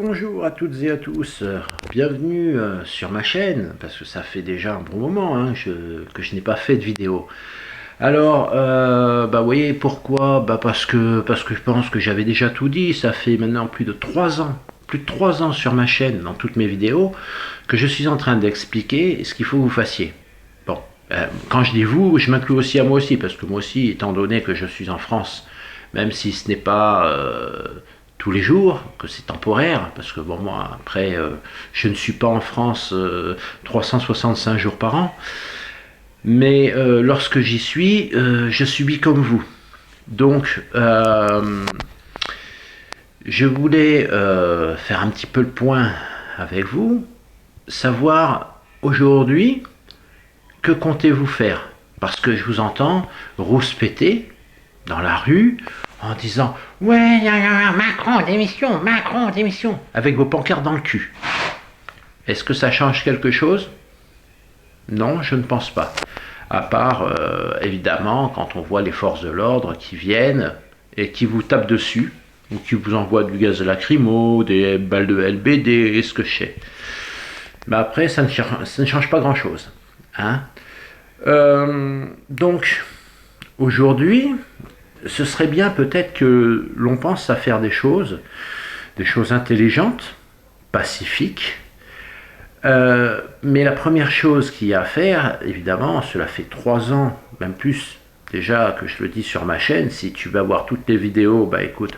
bonjour à toutes et à tous, bienvenue sur ma chaîne, parce que ça fait déjà un bon moment que je n'ai pas fait de vidéo. Alors, vous voyez pourquoi? Parce que je pense que j'avais déjà tout dit. Ça fait maintenant plus de 3 ans sur ma chaîne, dans toutes mes vidéos, que je suis en train d'expliquer ce qu'il faut que vous fassiez. Bon, quand je dis vous, je m'inclus aussi à moi aussi, parce que moi aussi, étant donné que je suis en France, même si ce n'est pas tous les jours, que c'est temporaire, parce que bon, moi, après, je ne suis pas en France 365 jours par an, mais lorsque j'y suis, je subis comme vous. Donc, je voulais faire un petit peu le point avec vous, savoir aujourd'hui, que comptez-vous faire? Parce que je vous entends rouspéter dans la rue en disant « Ouais, Macron, démission !» avec vos pancartes dans le cul. Est-ce que ça change quelque chose? Non, je ne pense pas. À part, évidemment, quand on voit les forces de l'ordre qui viennent et qui vous tapent dessus, ou qui vous envoient du gaz lacrymo, des balles de LBD, et ce que je sais. Mais après, ça ne change pas grand-chose. Hein? Donc, aujourd'hui, ce serait bien peut-être que l'on pense à faire des choses intelligentes, pacifiques. Mais la première chose qu'il y a à faire, évidemment, cela fait 3 ans, même plus déjà que je le dis sur ma chaîne. Si tu vas voir toutes les vidéos, écoute,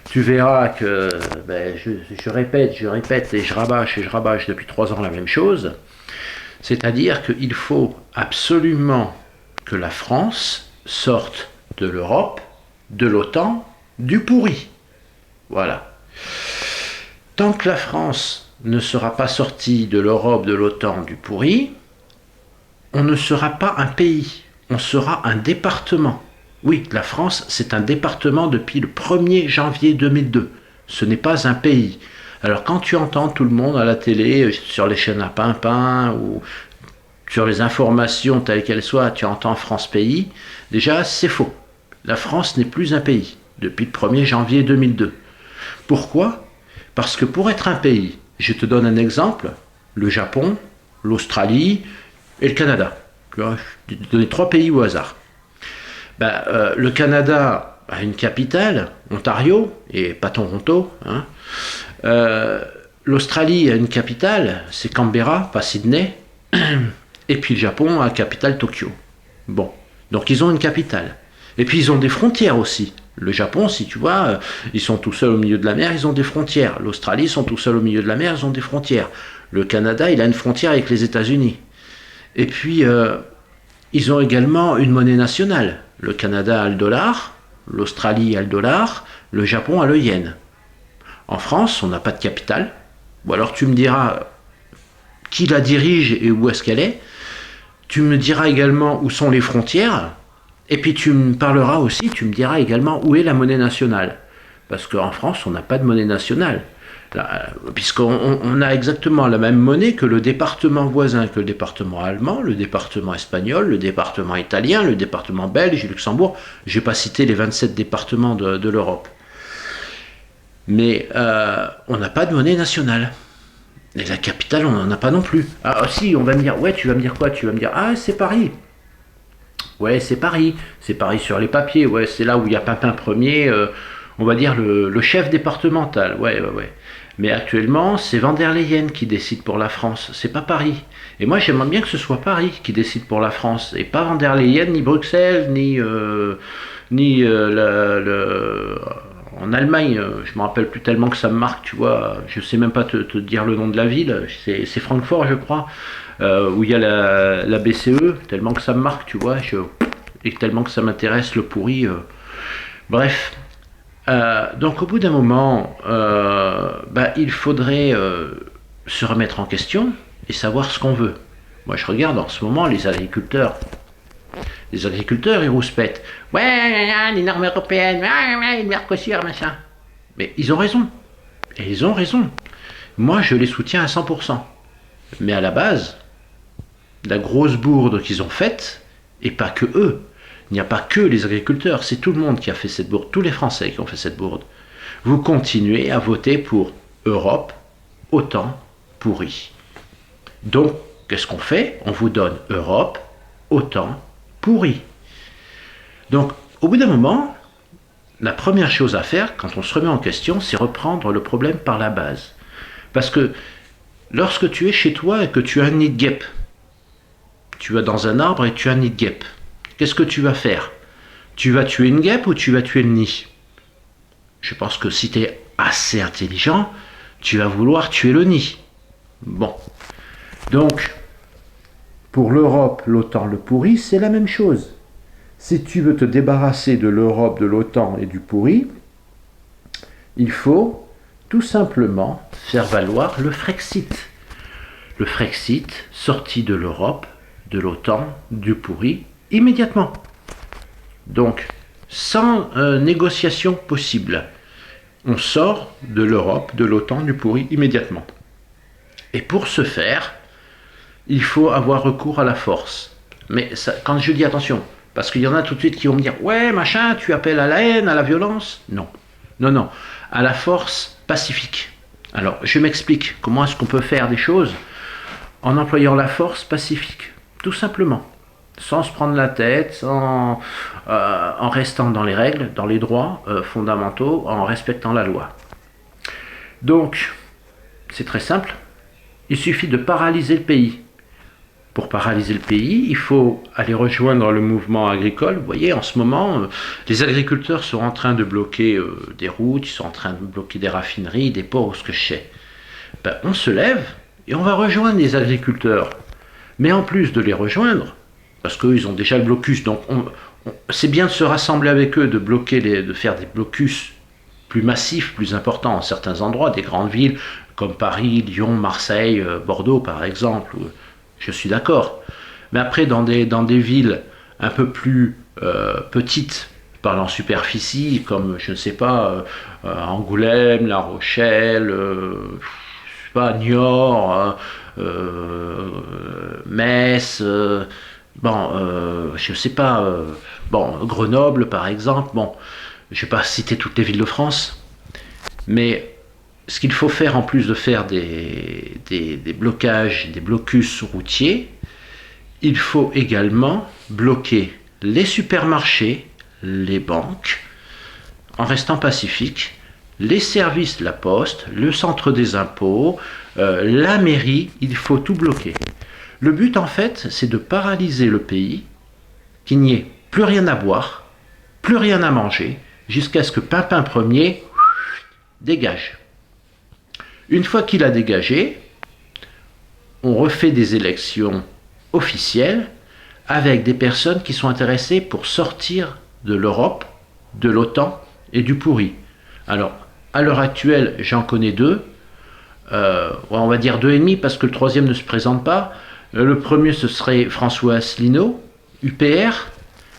tu verras que je répète et je rabâche depuis 3 ans la même chose. C'est-à-dire qu'il faut absolument que la France sorte de l'Europe, de l'OTAN, du pourri. Voilà. Tant que la France ne sera pas sortie de l'Europe, de l'OTAN, du pourri, on ne sera pas un pays, on sera un département. Oui, la France, c'est un département depuis le 1er janvier 2002. Ce n'est pas un pays. Alors quand tu entends tout le monde à la télé, sur les chaînes à Pimpin, ou sur les informations telles qu'elles soient, tu entends France pays, déjà c'est faux. La France n'est plus un pays depuis le 1er janvier 2002. Pourquoi? Parce que pour être un pays, je te donne un exemple, le Japon, l'Australie et le Canada. Je vais te donner 3 pays au hasard. Le Canada a une capitale, Ontario, et pas Toronto. Hein. L'Australie a une capitale, c'est Canberra, pas Sydney. Et puis le Japon a la capitale Tokyo. Bon, donc ils ont une capitale. Et puis ils ont des frontières aussi. Le Japon, si tu vois, ils sont tout seuls au milieu de la mer, ils ont des frontières. L'Australie, ils sont tout seuls au milieu de la mer, ils ont des frontières. Le Canada, il a une frontière avec les États-Unis. Et puis, ils ont également une monnaie nationale. Le Canada a le dollar, l'Australie a le dollar, le Japon a le yen. En France, on n'a pas de capitale. Ou alors tu me diras qui la dirige et où est-ce qu'elle est. Tu me diras également où sont les frontières. Et puis tu me parleras aussi, tu me diras également où est la monnaie nationale. Parce qu'en France, on n'a pas de monnaie nationale. Puisqu'on a exactement la même monnaie que le département voisin, que le département allemand, le département espagnol, le département italien, le département belge et Luxembourg. Je n'ai pas cité les 27 départements de l'Europe. Mais on n'a pas de monnaie nationale. Et la capitale, on n'en a pas non plus. Ah si, on va me dire, ouais, tu vas me dire quoi? Tu vas me dire, ah, c'est Paris. Ouais, c'est Paris. C'est Paris sur les papiers. Ouais, c'est là où il y a Pimpin Ier, on va dire le chef départemental. Ouais. Mais actuellement, c'est Van der Leyen qui décide pour la France. C'est pas Paris. Et moi, j'aimerais bien que ce soit Paris qui décide pour la France. Et pas Van der Leyen, ni Bruxelles, ni en Allemagne. Je me rappelle plus tellement que ça me marque, tu vois. Je sais même pas te dire le nom de la ville. C'est Francfort, je crois. Où il y a la BCE, tellement que ça me marque, tu vois, et tellement que ça m'intéresse, le pourri. Bref. Donc au bout d'un moment, il faudrait se remettre en question et savoir ce qu'on veut. Moi je regarde en ce moment les agriculteurs. Les agriculteurs, ils rouspètent. Ouais, les normes européennes, le Mercosur, machin. Mais ils ont raison. Et ils ont raison. Moi je les soutiens à 100%. Mais à la base, la grosse bourde qu'ils ont faite, et pas que eux, il n'y a pas que les agriculteurs, c'est tout le monde qui a fait cette bourde, tous les Français qui ont fait cette bourde. Vous continuez à voter pour Europe, OTAN, pourri. Donc, qu'est-ce qu'on fait? On vous donne Europe, OTAN, pourri. Donc, au bout d'un moment, la première chose à faire, quand on se remet en question, c'est reprendre le problème par la base. Parce que lorsque tu es chez toi et que tu as un nid de guêpe, tu vas dans un arbre et tu as un nid de guêpe, qu'est-ce que tu vas faire? Tu vas tuer une guêpe ou tu vas tuer le nid? Je pense que si tu es assez intelligent, tu vas vouloir tuer le nid. Bon. Donc, pour l'Europe, l'OTAN, le pourri, c'est la même chose. Si tu veux te débarrasser de l'Europe, de l'OTAN et du pourri, il faut tout simplement faire valoir le Frexit. Le Frexit, sorti de l'Europe, de l'OTAN, du pourri, immédiatement. Donc, sans négociation possible, on sort de l'Europe, de l'OTAN, du pourri immédiatement. Et pour ce faire, il faut avoir recours à la force. Mais ça, quand je dis attention, parce qu'il y en a tout de suite qui vont me dire « Ouais, machin, tu appelles à la haine, à la violence ?» Non, non, non, à la force pacifique. Alors, je m'explique comment est-ce qu'on peut faire des choses en employant la force pacifique, tout simplement. Sans se prendre la tête, en restant dans les règles, dans les droits fondamentaux, en respectant la loi. Donc, c'est très simple, il suffit de paralyser le pays. Pour paralyser le pays, il faut aller rejoindre le mouvement agricole. Vous voyez, en ce moment, les agriculteurs sont en train de bloquer des routes, ils sont en train de bloquer des raffineries, des ports, ou ce que je sais. Ben, on se lève et on va rejoindre les agriculteurs. Mais en plus de les rejoindre, parce qu'eux, ils ont déjà le blocus, donc c'est bien de se rassembler avec eux, de faire des blocus plus massifs, plus importants en certains endroits, des grandes villes comme Paris, Lyon, Marseille, Bordeaux par exemple. Je suis d'accord. Mais après, dans des villes un peu plus petites, parlant superficie, comme, je ne sais pas, Angoulême, La Rochelle, je sais pas, Niort, Metz, je sais pas, Grenoble par exemple, bon, je ne vais pas citer toutes les villes de France, mais ce qu'il faut faire en plus de faire des blocages, des blocus routiers, il faut également bloquer les supermarchés, les banques, en restant pacifique, les services de la poste, le centre des impôts, la mairie, il faut tout bloquer. Le but en fait, c'est de paralyser le pays, qu'il n'y ait plus rien à boire, plus rien à manger, jusqu'à ce que Pimpin Ier dégage. Une fois qu'il a dégagé, on refait des élections officielles avec des personnes qui sont intéressées pour sortir de l'Europe, de l'OTAN et du pourri. Alors, à l'heure actuelle, j'en connais deux. On va dire deux et demi parce que le troisième ne se présente pas. Le premier, ce serait François Asselineau, UPR.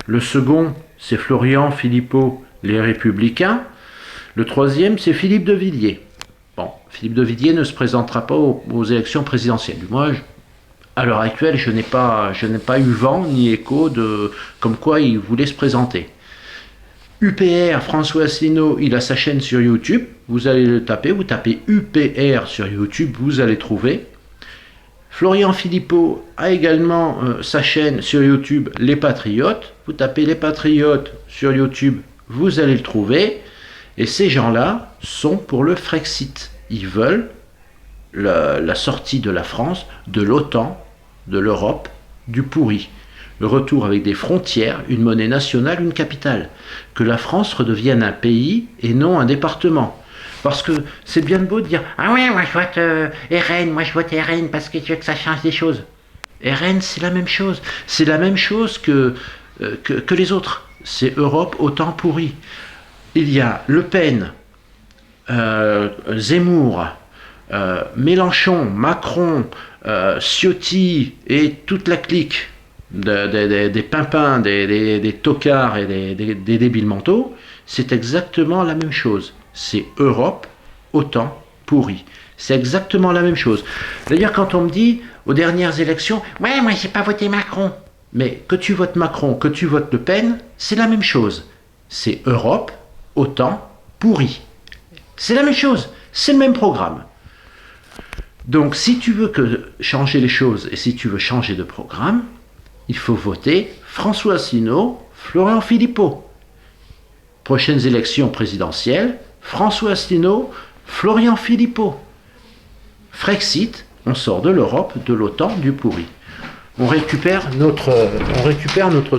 Le second, c'est Florian Philippot, les Républicains. Le troisième, c'est Philippe de Villiers. Bon, Philippe de Villiers ne se présentera pas aux élections présidentielles. Du moins, à l'heure actuelle, je n'ai pas eu vent ni écho de comme quoi il voulait se présenter. UPR, François Asselineau, il a sa chaîne sur YouTube. Vous allez le taper, vous tapez UPR sur YouTube, vous allez trouver. Florian Philippot a également sa chaîne sur YouTube, Les Patriotes. Vous tapez Les Patriotes sur YouTube, vous allez le trouver. Et ces gens-là sont pour le Frexit. Ils veulent la sortie de la France, de l'OTAN, de l'Europe, du pourri. Le retour avec des frontières, une monnaie nationale, une capitale. Que la France redevienne un pays et non un département. Parce que c'est bien beau de dire « Ah ouais, moi je vote RN, moi je vote RN parce que tu veux que ça change des choses. » RN, c'est la même chose. C'est la même chose que les autres. C'est Europe, OTAN, pourri. Il y a Le Pen, Zemmour, Mélenchon, Macron, Ciotti et toute la clique des pimpins, des tocards et des débiles mentaux. C'est exactement la même chose. C'est Europe, OTAN, pourri. C'est exactement la même chose. D'ailleurs, quand on me dit aux dernières élections « Ouais, moi j'ai pas voté Macron », mais que tu votes Macron, que tu votes Le Pen, c'est la même chose. C'est Europe, OTAN, pourri. C'est la même chose. C'est le même programme. Donc si tu veux changer les choses et si tu veux changer de programme, il faut voter François Asselineau, Florian Philippot. Prochaines élections présidentielles, François Asselineau, Florian Philippot. Frexit, on sort de l'Europe, de l'OTAN, du pourri. On récupère notre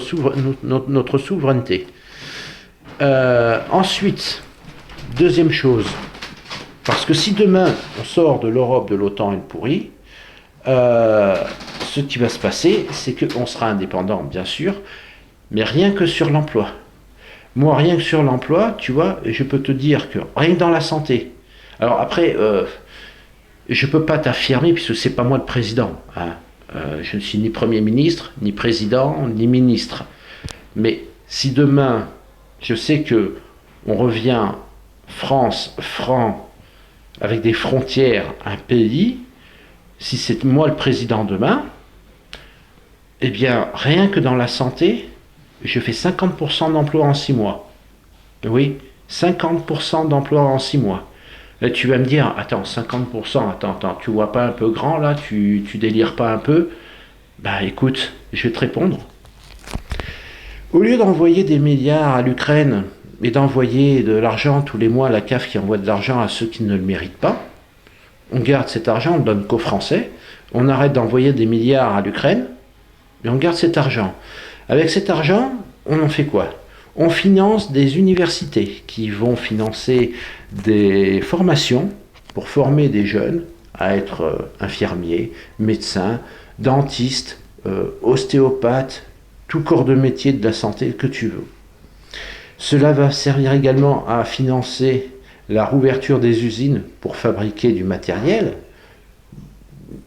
souveraineté. Ensuite, deuxième chose, parce que si demain on sort de l'Europe, de l'OTAN et du pourri, ce qui va se passer, c'est qu'on sera indépendant, bien sûr, mais rien que sur l'emploi. Moi, rien que sur l'emploi, tu vois, je peux te dire que rien que dans la santé. Alors après, je ne peux pas t'affirmer, puisque ce n'est pas moi le président. Hein. Je ne suis ni Premier ministre, ni président, ni ministre. Mais si demain, je sais que on revient France, franc, avec des frontières, un pays, si c'est moi le président demain, eh bien, rien que dans la santé, je fais 50% d'emplois en 6 mois. Oui, 50% d'emplois en 6 mois. Là, tu vas me dire, attends, 50%, attends, tu vois pas un peu grand là, tu délires pas un peu? Bah écoute, je vais te répondre. Au lieu d'envoyer des milliards à l'Ukraine et d'envoyer de l'argent tous les mois à la CAF qui envoie de l'argent à ceux qui ne le méritent pas, on garde cet argent, on ne donne qu'aux Français, on arrête d'envoyer des milliards à l'Ukraine, et on garde cet argent. Avec cet argent, on en fait quoi? On finance des universités qui vont financer des formations pour former des jeunes à être infirmiers, médecins, dentistes, ostéopathes, tout corps de métier de la santé que tu veux. Cela va servir également à financer la rouverture des usines pour fabriquer du matériel,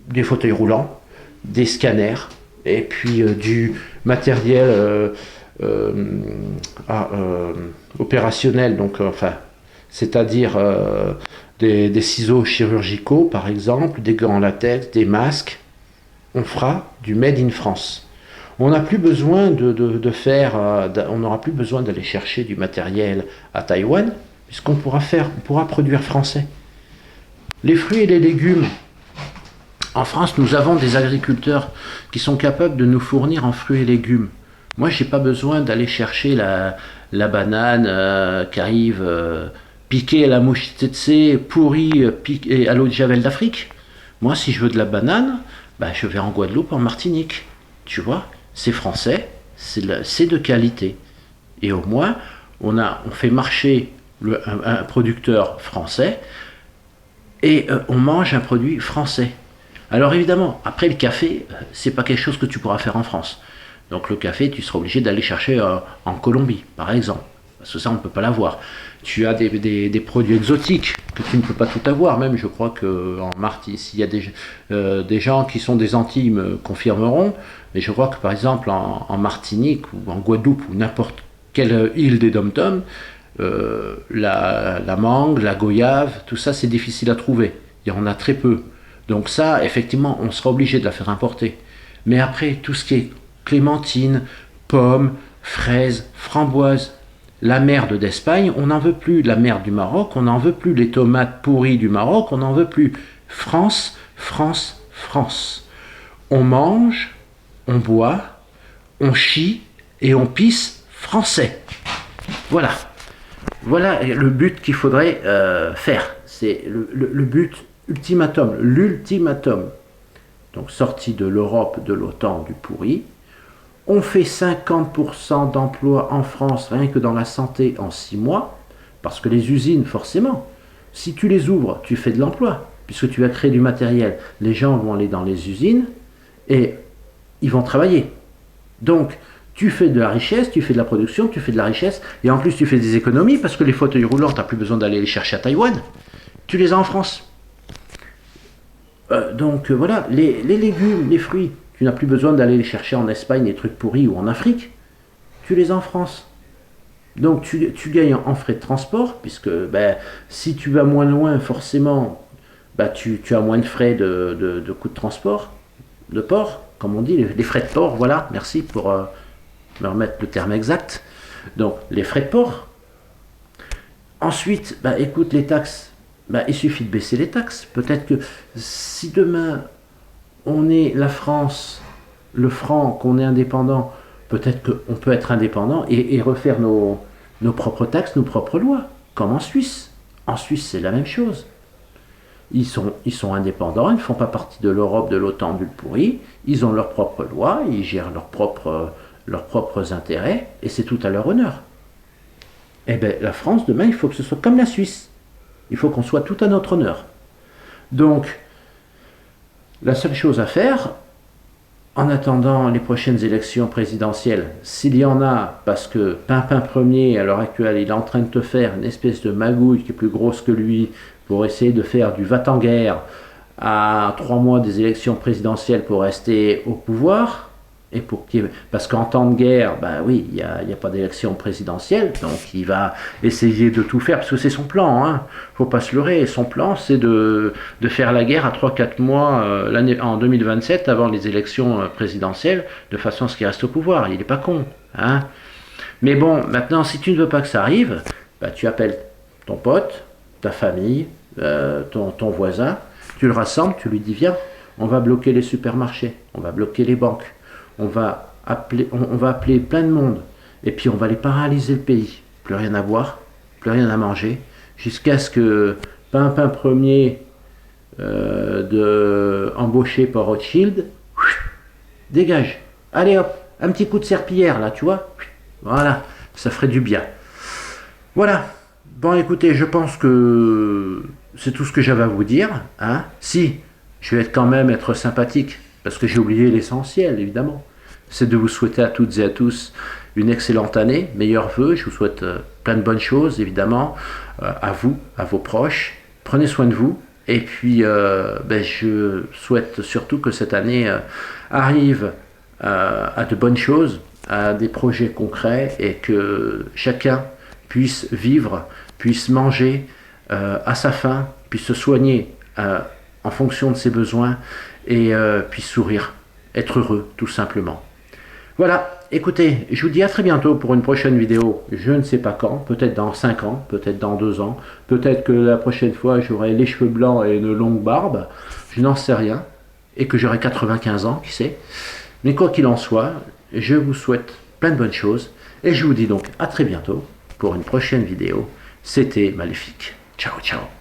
des fauteuils roulants, des scanners, et puis du matériel opérationnel, donc c'est-à-dire des ciseaux chirurgicaux par exemple, des gants en latex, des masques. On fera du Made in France. On n'a plus besoin on n'aura plus besoin d'aller chercher du matériel à Taïwan, puisqu'on pourra produire français. Les fruits et les légumes. En France, nous avons des agriculteurs qui sont capables de nous fournir en fruits et légumes. Moi, je n'ai pas besoin d'aller chercher la banane qui arrive piquée à la mouche tsetse, pourrie, piquée à l'eau de Javel d'Afrique. Moi, si je veux de la banane, je vais en Guadeloupe, en Martinique. Tu vois, c'est français, c'est de qualité. Et au moins, on fait marcher un producteur français et on mange un produit français. Alors évidemment, après le café, c'est pas quelque chose que tu pourras faire en France. Donc le café, tu seras obligé d'aller chercher en Colombie, par exemple. Parce que ça, on ne peut pas l'avoir. Tu as des produits exotiques que tu ne peux pas tout avoir. Même, je crois qu'en Martinique, s'il y a des gens qui sont des Antilles me confirmeront, mais je crois que par exemple en Martinique ou en Guadeloupe ou n'importe quelle île des Dom-Tom, la mangue, la goyave, tout ça, c'est difficile à trouver. Il y en a très peu. Donc ça, effectivement, on sera obligé de la faire importer. Mais après, tout ce qui est clémentine, pommes, fraises, framboises, la merde d'Espagne, on n'en veut plus. La merde du Maroc, on n'en veut plus. Les tomates pourries du Maroc, on n'en veut plus. France, France, France. On mange, on boit, on chie et on pisse français. Voilà. Voilà le but qu'il faudrait faire. C'est le but ultimatum, l'ultimatum. Donc sortie de l'Europe, de l'OTAN, du pourri. On fait 50% d'emplois en France, rien que dans la santé, en 6 mois, parce que les usines, forcément, si tu les ouvres, tu fais de l'emploi, puisque tu vas créer du matériel. Les gens vont aller dans les usines et ils vont travailler. Donc, tu fais de la richesse, tu fais de la production, tu fais de la richesse, et en plus tu fais des économies, parce que les fauteuils roulants, tu n'as plus besoin d'aller les chercher à Taïwan. Tu les as en France. Donc voilà, les légumes, les fruits, tu n'as plus besoin d'aller les chercher en Espagne, les trucs pourris, ou en Afrique. Tu les as en France. Donc tu gagnes en frais de transport, puisque si tu vas moins loin, forcément, tu as moins de frais de coûts de transport, de port, comme on dit, les frais de port, voilà, merci pour me remettre le terme exact. Donc les frais de port. Ensuite, écoute, les taxes, bah, il suffit de baisser les taxes. Peut-être que si demain on est la France, le franc, qu'on est indépendant, peut-être qu'on peut être indépendant et refaire nos propres taxes, nos propres lois, comme en Suisse. En Suisse, c'est la même chose. Ils sont indépendants, ils ne font pas partie de l'Europe, de l'OTAN, du pourri. Ils ont leurs propres lois, ils gèrent leurs propres intérêts, et c'est tout à leur honneur. Eh bien, la France, demain, il faut que ce soit comme la Suisse. Il faut qu'on soit tout à notre honneur. Donc, la seule chose à faire, en attendant les prochaines élections présidentielles, s'il y en a, parce que Pimpin Ier, à l'heure actuelle, il est en train de te faire une espèce de magouille qui est plus grosse que lui, pour essayer de faire du va-t-en-guerre à 3 mois des élections présidentielles pour rester au pouvoir, et parce qu'en temps de guerre, ben oui, il n'y a pas d'élection présidentielle, donc il va essayer de tout faire, parce que c'est son plan, hein, faut pas se leurrer, son plan c'est de faire la guerre à 3-4 mois en 2027 avant les élections présidentielles, de façon à ce qu'il reste au pouvoir, il n'est pas con, hein. Mais bon, maintenant, si tu ne veux pas que ça arrive, bah, tu appelles ton pote, ta famille, ton voisin, tu le rassembles, tu lui dis viens, on va bloquer les supermarchés, on va bloquer les banques, on va appeler plein de monde, et puis on va les paralyser le pays. Plus rien à boire, plus rien à manger, jusqu'à ce que Pimpin Ier, embauché par Rothschild, dégage. Allez hop, un petit coup de serpillière là, tu vois. Voilà, ça ferait du bien. Voilà. Bon, écoutez, je pense que c'est tout ce que j'avais à vous dire. Hein. Si, je vais quand même être sympathique, parce que j'ai oublié l'essentiel, évidemment. C'est de vous souhaiter à toutes et à tous une excellente année, meilleurs vœux. Je vous souhaite plein de bonnes choses, évidemment, à vous, à vos proches. Prenez soin de vous. Et puis, je souhaite surtout que cette année arrive à de bonnes choses, à des projets concrets, et que chacun puisse vivre, puisse manger à sa faim, puisse se soigner en fonction de ses besoins, et puisse sourire, être heureux, tout simplement. Voilà, écoutez, je vous dis à très bientôt pour une prochaine vidéo, je ne sais pas quand, peut-être dans 5 ans, peut-être dans 2 ans, peut-être que la prochaine fois j'aurai les cheveux blancs et une longue barbe, je n'en sais rien, et que j'aurai 95 ans, qui sait. Mais quoi qu'il en soit, je vous souhaite plein de bonnes choses, et je vous dis donc à très bientôt pour une prochaine vidéo. C'était Maléfique. Ciao, ciao.